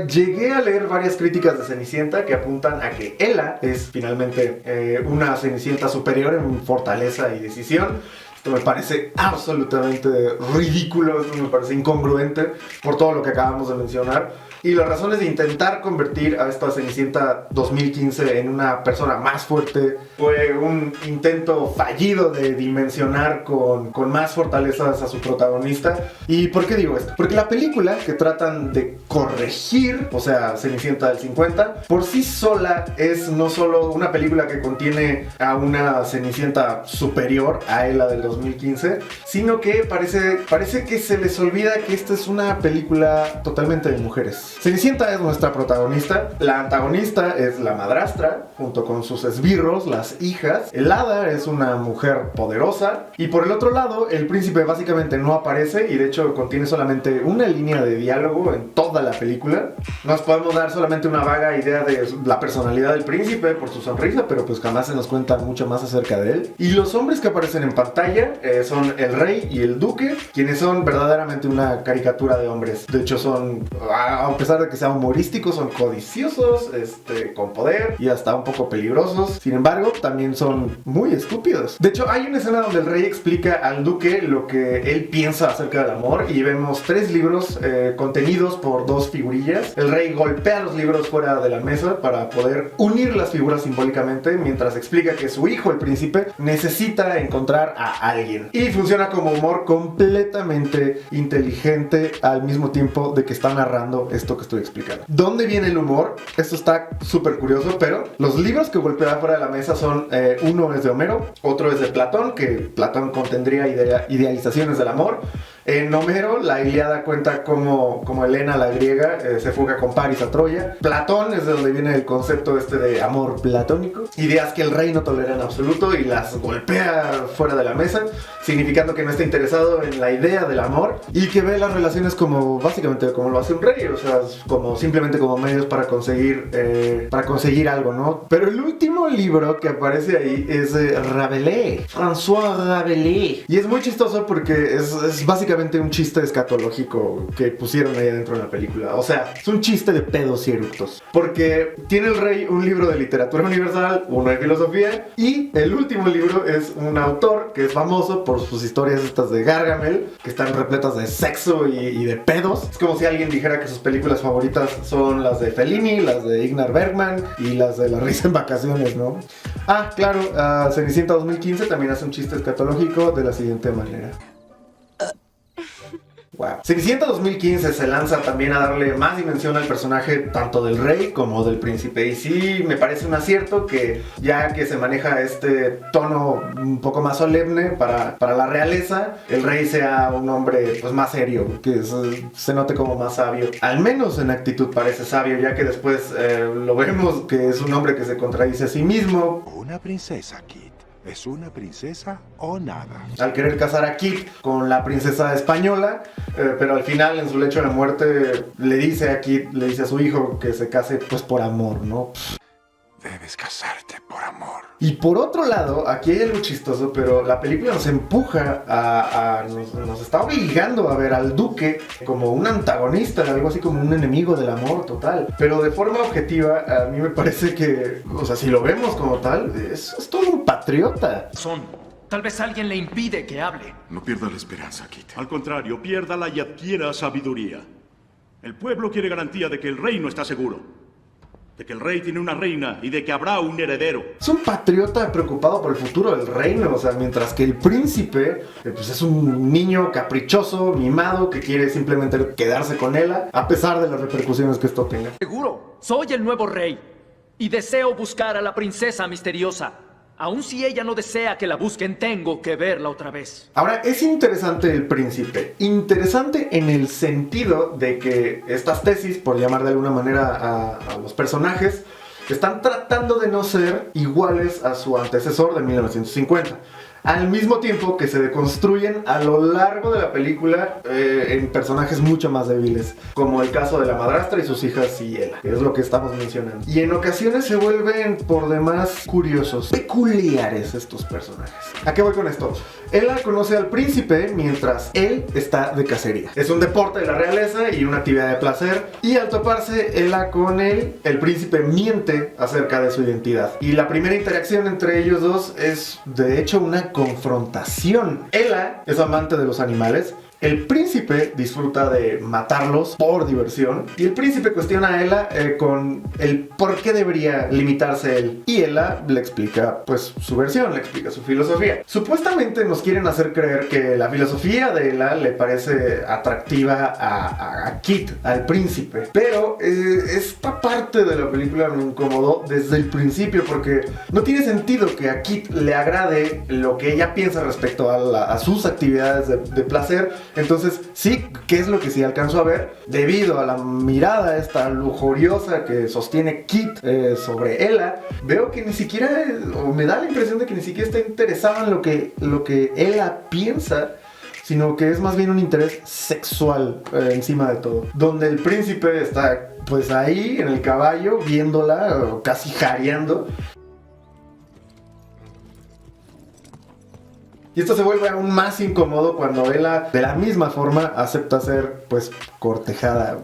llegué a leer varias críticas de Cenicienta que apuntan a que Ella es finalmente una Cenicienta superior en fortaleza y decisión. Esto me parece absolutamente ridículo, esto me parece incongruente por todo lo que acabamos de mencionar. Y las razones de intentar convertir a esta Cenicienta 2015 en una persona más fuerte fue un intento fallido de dimensionar con más fortalezas a su protagonista. ¿Y por qué digo esto? Porque la película que tratan de corregir, o sea, Cenicienta del 50, por sí sola es no solo una película que contiene a una Cenicienta superior a la del 2015, sino que parece que se les olvida que esta es una película totalmente de mujeres. Cenicienta es nuestra protagonista, la antagonista es la madrastra, junto con sus esbirros, las hijas. El hada es una mujer poderosa y por el otro lado el príncipe básicamente no aparece y de hecho contiene solamente una línea de diálogo en toda la película. Nos podemos dar solamente una vaga idea de la personalidad del príncipe por su sonrisa, pero pues jamás se nos cuenta mucho más acerca de él. Y los hombres que aparecen en pantalla son el rey y el duque, quienes son verdaderamente una caricatura de hombres. De hecho son, a pesar de que sean humorísticos, son codiciosos, con poder y hasta un poco peligrosos. Sin embargo, también son muy estúpidos. De hecho, hay una escena donde el rey explica al duque lo que él piensa acerca del amor y vemos 3 libros contenidos por 2 figurillas. El rey golpea los libros fuera de la mesa para poder unir las figuras simbólicamente mientras explica que su hijo, el príncipe, necesita encontrar a alguien. Y funciona como humor completamente inteligente al mismo tiempo de que está narrando esto que estoy explicando. ¿Dónde viene el humor? Esto está súper curioso, pero los libros que golpea fuera de la mesa son, uno es de Homero, otro es de Platón, que Platón contendría idealizaciones del amor. En Homero, la Ilíada cuenta como Helena, la griega, se fuga con Paris a Troya. Platón es de donde viene el concepto de amor platónico. Ideas que el rey no tolera en absoluto y las golpea fuera de la mesa, significando que no está interesado en la idea del amor y que ve las relaciones básicamente como lo hace un rey, o sea, simplemente como medios para conseguir algo, ¿no? Pero el último libro que aparece ahí es Rabelais, François Rabelais. Y es muy chistoso porque es básicamente un chiste escatológico que pusieron ahí dentro de la película. O sea, es un chiste de pedos y eructos. Porque tiene el rey un libro de literatura universal, uno de filosofía, y el último libro es un autor que es vampiro famoso por sus historias estas de Gargamel, que están repletas de sexo y de pedos. Es como si alguien dijera que sus películas favoritas son las de Fellini, las de Ingmar Bergman y las de La risa en vacaciones, ¿no? Ah, claro, Cenicienta 2015 también hace un chiste escatológico de la siguiente manera. Wow. Cenicienta 2015 se lanza también a darle más dimensión al personaje tanto del rey como del príncipe. Y sí, me parece un acierto que ya que se maneja este tono un poco más solemne para la realeza, el rey sea un hombre pues más serio, que se note como más sabio. Al menos en actitud parece sabio, ya que después lo vemos que es un hombre que se contradice a sí mismo. Una princesa, Kit. ¿Es una princesa o nada? Al querer casar a Kit con la princesa española, pero al final en su lecho de muerte le dice a Kit, le dice a su hijo que se case pues por amor, ¿no? Debes casarte por amor. Y por otro lado, aquí hay algo chistoso, pero la película nos empuja nos está obligando a ver al duque como un antagonista, algo así como un enemigo del amor total. Pero de forma objetiva, a mí me parece que, o sea, si lo vemos como tal, es todo un patriota. Tal vez alguien le impide que hable. No pierda la esperanza, Kit. Al contrario, piérdala y adquiera sabiduría. El pueblo quiere garantía de que el reino está seguro, de que el rey tiene una reina y de que habrá un heredero. Es un patriota preocupado por el futuro del reino, o sea, mientras que el príncipe pues es un niño caprichoso, mimado, que quiere simplemente quedarse con ella, a pesar de las repercusiones que esto tenga. Seguro, soy el nuevo rey y deseo buscar a la princesa misteriosa. Aun si ella no desea que la busquen, tengo que verla otra vez. Ahora, es interesante el príncipe. Interesante en el sentido de que estas tesis, por llamar de alguna manera a los personajes, están tratando de no ser iguales a su antecesor de 1950. Al mismo tiempo que se deconstruyen a lo largo de la película en personajes mucho más débiles, como el caso de la madrastra y sus hijas y Ella, que es lo que estamos mencionando. Y en ocasiones se vuelven por demás curiosos, peculiares estos personajes. ¿A qué voy con esto? Ella conoce al príncipe mientras él está de cacería. Es un deporte de la realeza y una actividad de placer, y al toparse Ella con él, el príncipe miente acerca de su identidad. Y la primera interacción entre ellos dos es de hecho una confrontación. Ella es amante de los animales. El príncipe disfruta de matarlos por diversión, y el príncipe cuestiona a Ella con el por qué debería limitarse él, y Ella le explica pues su versión, le explica su filosofía. Supuestamente nos quieren hacer creer que la filosofía de Ella le parece atractiva a Kit, al príncipe, pero esta parte de la película me incomodó desde el principio, porque no tiene sentido que a Kit le agrade lo que ella piensa respecto a sus actividades de placer. Entonces, sí, ¿qué es lo que sí alcanzo a ver? Debido a la mirada esta lujuriosa que sostiene Kit sobre Ella, veo que ni siquiera, o me da la impresión de que ni siquiera está interesada en lo que Ella piensa, sino que es más bien un interés sexual encima de todo. Donde el príncipe está pues ahí en el caballo viéndola, casi jareando. Y esto se vuelve aún más incómodo cuando Ella, de la misma forma, acepta ser, pues, cortejada.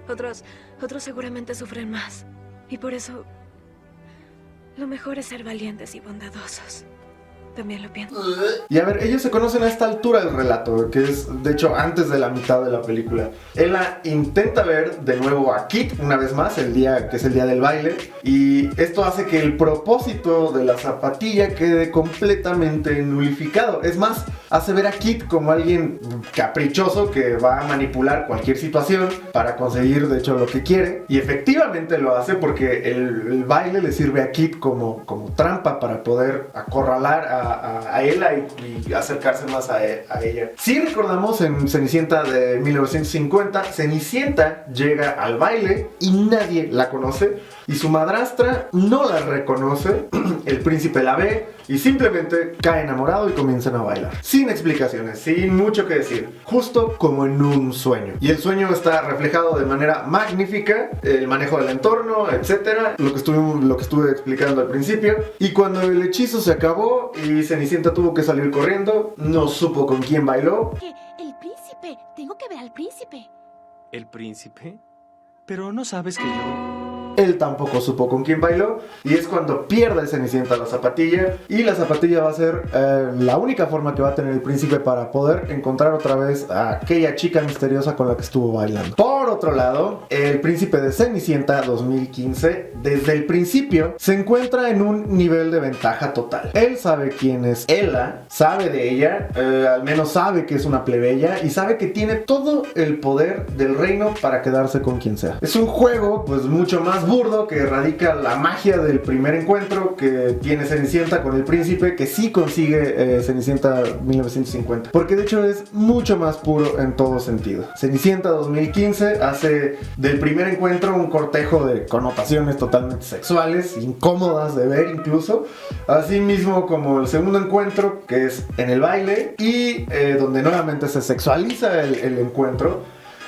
Otros seguramente sufren más. Y por eso, lo mejor es ser valientes y bondadosos. También lo pienso. Y a ver, ellos se conocen a esta altura del relato, que es, de hecho, antes de la mitad de la película. Ella intenta ver de nuevo a Kit una vez más, el día que es el día del baile, y esto hace que el propósito de la zapatilla quede completamente nulificado. Es más, hace ver a Kit como alguien caprichoso que va a manipular cualquier situación para conseguir, de hecho, lo que quiere. Y efectivamente lo hace porque el baile le sirve a Kit como trampa para poder acorralar a Ella y acercarse más a ella. Si recordamos en Cenicienta de 1950, Cenicienta llega al baile y nadie la conoce, y su madrastra no la reconoce. El príncipe la ve y simplemente cae enamorado y comienzan a bailar, sin explicaciones, sin mucho que decir, justo como en un sueño. Y el sueño está reflejado de manera magnífica, el manejo del entorno, etcétera, lo que estuve explicando al principio. Y cuando el hechizo se acabó y Cenicienta tuvo que salir corriendo, no supo con quién bailó. El príncipe, tengo que ver al príncipe. ¿El príncipe? Pero no sabes que yo... él tampoco supo con quién bailó, y es cuando pierde Cenicienta la zapatilla, y la zapatilla va a ser la única forma que va a tener el príncipe para poder encontrar otra vez a aquella chica misteriosa con la que estuvo bailando. Por otro lado, el príncipe de Cenicienta 2015, desde el principio, se encuentra en un nivel de ventaja total. Él sabe quién es Ella, sabe de ella, al menos sabe que es una plebeya, y sabe que tiene todo el poder del reino para quedarse con quien sea. Es un juego pues mucho más burdo que radica la magia del primer encuentro que tiene Cenicienta con el príncipe, que sí consigue Cenicienta 1950, porque de hecho es mucho más puro en todo sentido. Cenicienta 2015 hace del primer encuentro un cortejo de connotaciones totalmente sexuales, incómodas de ver incluso, así mismo como el segundo encuentro, que es en el baile, y donde nuevamente se sexualiza el encuentro.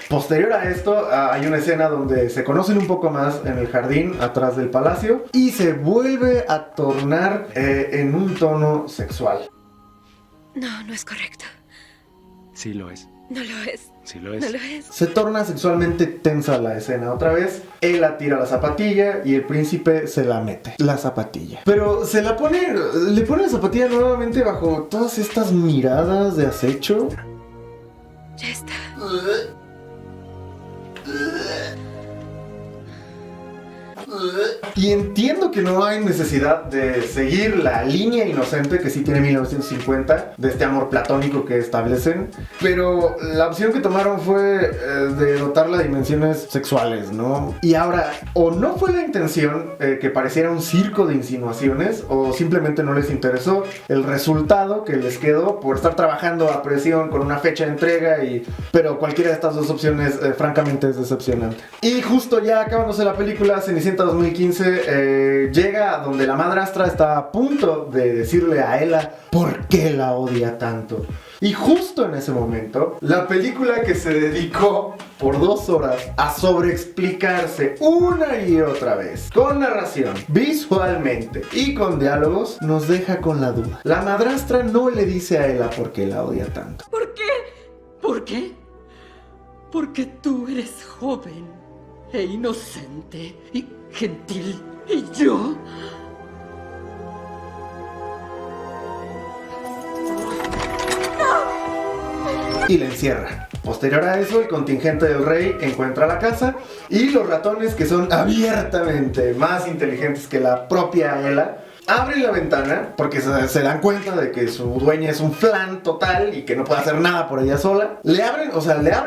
Posterior a esto hay una escena donde se conocen un poco más en el jardín atrás del palacio y se vuelve a tornar en un tono sexual. No, no es correcto. Sí lo es. No lo es. Sí lo es. No lo es. Se torna sexualmente tensa la escena otra vez. Ella tira la zapatilla y el príncipe se la mete, la zapatilla. Pero se la pone, le pone la zapatilla nuevamente bajo todas estas miradas de acecho. Ya está. Y entiendo que no hay necesidad de seguir la línea inocente que sí tiene 1950 de este amor platónico que establecen, pero la opción que tomaron fue de dotarla de dimensiones sexuales, ¿no? Y ahora, o no fue la intención que pareciera un circo de insinuaciones, o simplemente no les interesó el resultado que les quedó por estar trabajando a presión con una fecha de entrega, pero cualquiera de estas dos opciones francamente es decepcionante. Y justo ya acabándose la película, Cenicienta 2015 llega donde la madrastra está a punto de decirle a Ella por qué la odia tanto. Y justo en ese momento, la película que se dedicó por 2 horas a sobreexplicarse una y otra vez, con narración, visualmente y con diálogos, nos deja con la duda. La madrastra no le dice a Ella por qué la odia tanto. ¿Por qué? ¿Por qué? Porque tú eres joven e inocente y gentil, y yo... Y la encierra. Posterior a eso, el contingente del rey encuentra la casa y los ratones, que son abiertamente más inteligentes que la propia Ella, abren la ventana porque se dan cuenta de que su dueña es un flan total y que no puede hacer nada por ella sola. Le abren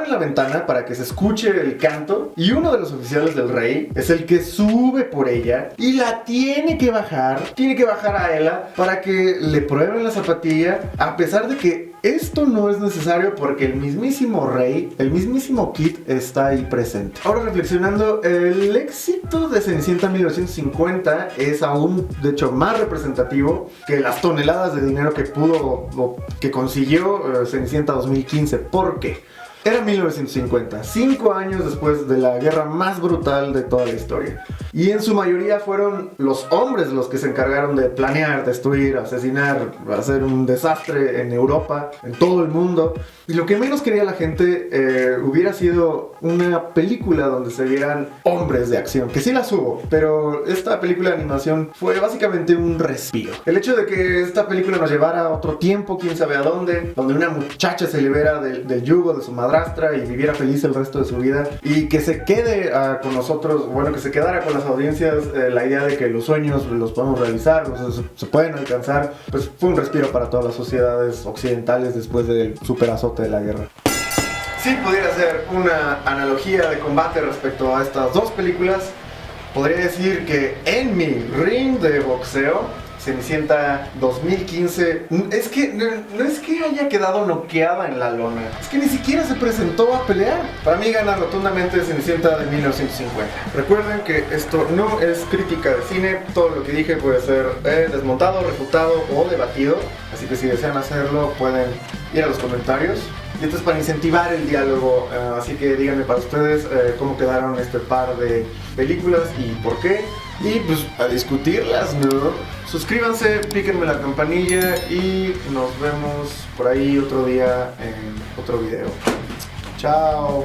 la ventana para que se escuche el canto, y uno de los oficiales del rey es el que sube por ella y la tiene que bajar a Ella para que le prueben la zapatilla, a pesar de que esto no es necesario porque el mismísimo rey, el mismísimo Kit está ahí presente. Ahora, reflexionando, el éxito de Cenicienta 1950 es aún, de hecho, más representativo que las toneladas de dinero que pudo o que consiguió Cenicienta 2015. ¿Por qué? Era 1950, 5 años después de la guerra más brutal de toda la historia. Y en su mayoría fueron los hombres los que se encargaron de planear, destruir, asesinar, hacer un desastre en Europa, en todo el mundo. Y lo que menos quería la gente hubiera sido una película donde se vieran hombres de acción, que sí las hubo, pero esta película de animación fue básicamente un respiro. El hecho de que esta película nos llevara a otro tiempo, quién sabe a dónde, donde una muchacha se libera del yugo de su madrastra y viviera feliz el resto de su vida, y que se quede con nosotros, bueno, que se quedara con las audiencias la idea de que los sueños los podemos realizar, se pueden alcanzar, pues fue un respiro para todas las sociedades occidentales después del super azote de la guerra. Si pudiera hacer una analogía de combate respecto a estas dos películas, podría decir que en mi ring de boxeo, Cenicienta 2015, es que no es que haya quedado noqueada en la lona, es que ni siquiera se presentó a pelear. Para mí gana rotundamente Cenicienta de 1950. Recuerden que esto no es crítica de cine, todo lo que dije puede ser desmontado, refutado o debatido, así que si desean hacerlo pueden ir a los comentarios. Y esto es para incentivar el diálogo, así que díganme para ustedes cómo quedaron este par de películas y por qué. Y pues a discutirlas, ¿no? Suscríbanse, píquenme la campanilla y nos vemos por ahí otro día en otro video. Chao.